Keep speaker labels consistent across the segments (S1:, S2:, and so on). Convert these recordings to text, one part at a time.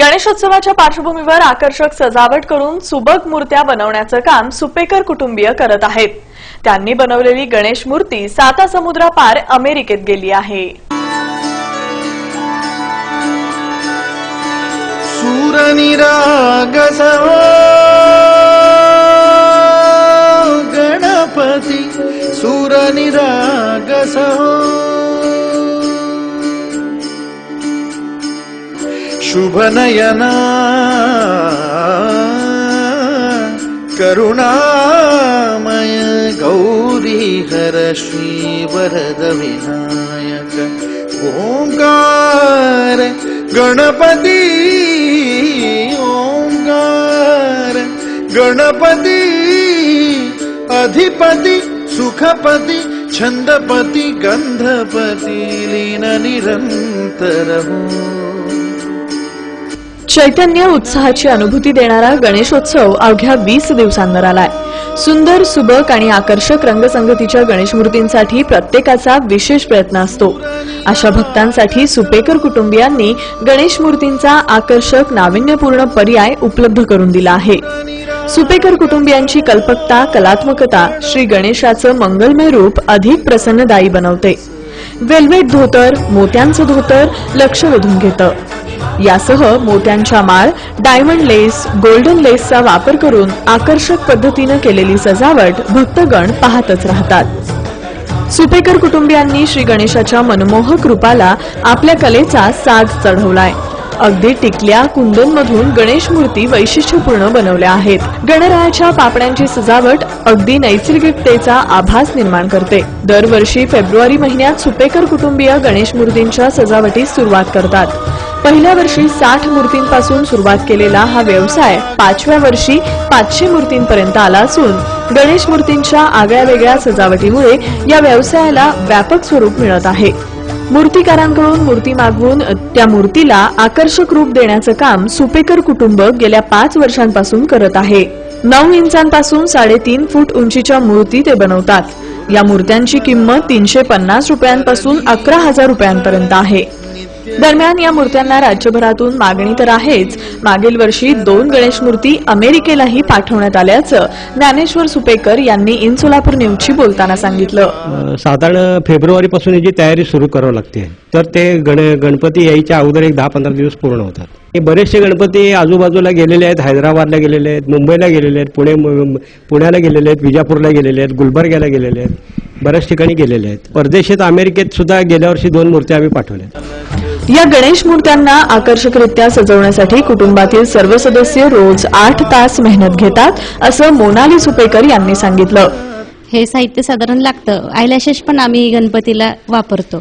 S1: गणेशोत्सवाच्या पार्श्वभूमीवर आकर्षक सजावट करून सुबक मूर्त्या बनवण्याचं काम सुपेकर कुटुंबीय करत आहेत। त्यांनी बनवलेली गणेश मूर्ती साता समुद्रापार अमेरिकेत गेली आहे।
S2: सूरनिरागसो गणपती सूरनिरागसो शुभनयना करुणामय गौरीहर श्रीवरद विनायक ओंकार गणपती ओंकार गणपती अधिपति सुखपति छंदपति गंधपति लीन निरंतर हो।
S1: चैतन्य उत्साहाची अनुभूती देणारा गणेशोत्सव अवघ्या 20 दिवसांवर आलाय। सुंदर सुबक आणि आकर्षक रंगसंगतीच्या गणेश मूर्तींसाठी प्रत्येकाचा विशेष प्रयत्न असतो। अशा भक्तांसाठी सुपेकर कुटुंबियांनी गणेश मूर्तींचा आकर्षक नाविन्यपूर्ण पर्याय उपलब्ध करून दिला आहे। सुपेकर कुटुंबियांची कल्पकता कलात्मकता श्री गणेशाचं मंगलमय रूप अधिक प्रसन्नदायी बनवते। वेल्वेट धोतर मोत्यांचं धोतर लक्ष वेधून घेतं। यासह मोत्यांच्या माळ डायमंड लेस गोल्डन लेसचा वापर करून आकर्षक पद्धतीने केलेली सजावट भक्तगण पाहतच राहतात। सुपेकर कुटुंबियांनी श्री गणेशाच्या मनमोहक रूपाला आपल्या कलेचा साज चढवलाय। अगदी टिकल्या कुंदनमधून गणेश मूर्ती वैशिष्ट्यपूर्ण बनवल्या आहेत। गणरायाच्या पापड्यांची सजावट अगदी नैसर्गिकतेचा आभास निर्माण करते। दरवर्षी फेब्रुवारी महिन्यात सुपेकर कुटुंबीय गणेश मूर्तींच्या सजावटीस सुरुवात करतात। पहिल्या वर्षी 60 मूर्तींपासून सुरुवात केलेला हा व्यवसाय 5व्या वर्षी 500 मूर्तींपर्यंत आला असून गणेश मूर्तींच्या आगळ्यावेगळ्या सजावटीमुळे या व्यवसायाला व्यापक स्वरूप मिळत आहे। मूर्तिकारांकडून मूर्ती मागवून त्या मूर्तीला आकर्षक रूप देण्याचं काम सुपेकर कुटुंब गेल्या 5 वर्षांपासून करत आहे। 9 इंचांपासून 3.5 फूट उंचीच्या मूर्ती ते बनवतात। या मूर्त्यांची किंमत 350 रुपयांपासून 11,000 रुपयांपर्यंत आहे। दरम्यान या मूर्त्यांना राज्यभरातून मागणी तर आहेच। मागील वर्षी 2 गणेश मूर्ती अमेरिकेलाही पाठवण्यात आल्याचं ज्ञानेश्वर सुपेकर यांनी इन सोलापूर न्यूजशी बोलताना सांगितलं।
S3: साधारण फेब्रुवारी पासून याची तयारी सुरू करावी लागते, तर ते गणपती यायच्या अगोदर एक 10-15 दिवस पूर्ण होतात। हे बरेचसे गणपती आजूबाजूला गेलेले आहेत, हैदराबादला गेलेले आहेत, मुंबईला गेलेले आहेत, पुण्याला गेलेले आहेत, विजापूरला गेलेले आहेत, गुलबर्ग्याला गेलेले आहेत, बऱ्याच ठिकाणी गेलेले आहेत। परदेशात अमेरिकेत सुद्धा गेल्या वर्षी 2 मूर्त्या आम्ही पाठवल्या।
S1: या गणेश मूर्त्यांना आकर्षकरित्या सजवण्यासाठी कुटुंबातील सर्व सदस्य रोज 8 तास मेहनत घेतात, असं मोनाली सुपेकर यांनी सांगितलं।
S4: हे साहित्य साधारण लागतं। आयलॅशेस पण आम्ही गणपतीला वापरतो।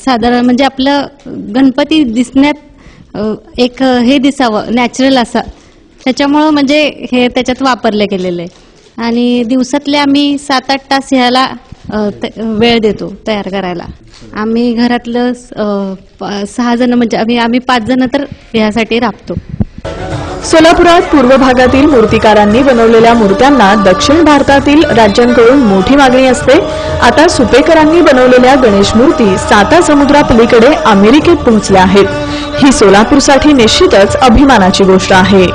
S4: साधारण म्हणजे आपलं गणपती दिसण्यात एक हे दिसावं नॅचरल असा, त्याच्यामुळं म्हणजे हे त्याच्यात वापरले गेलेले आणि दिवसातले आम्ही 7-8 तास ह्याला वेळ देतो तयार करायला। आम्ही घरातलं 6 जण म्हणजे आम्ही 5 जण तर ह्यासाठी राबतो।
S1: सोलापुरात पूर्व भागातील मूर्तिकारांनी बनवलेल्या मूर्त्यांना दक्षिण भारतातील राज्यांकडून मोठी मागणी असते। आता सुपेकरांनी बनवलेल्या गणेश मूर्ती साता समुद्रापलीकडे अमेरिकेत पोहोचल्या आहेत। ही सोलापूरसाठी निश्चितच अभिमानाची गोष्ट आहे।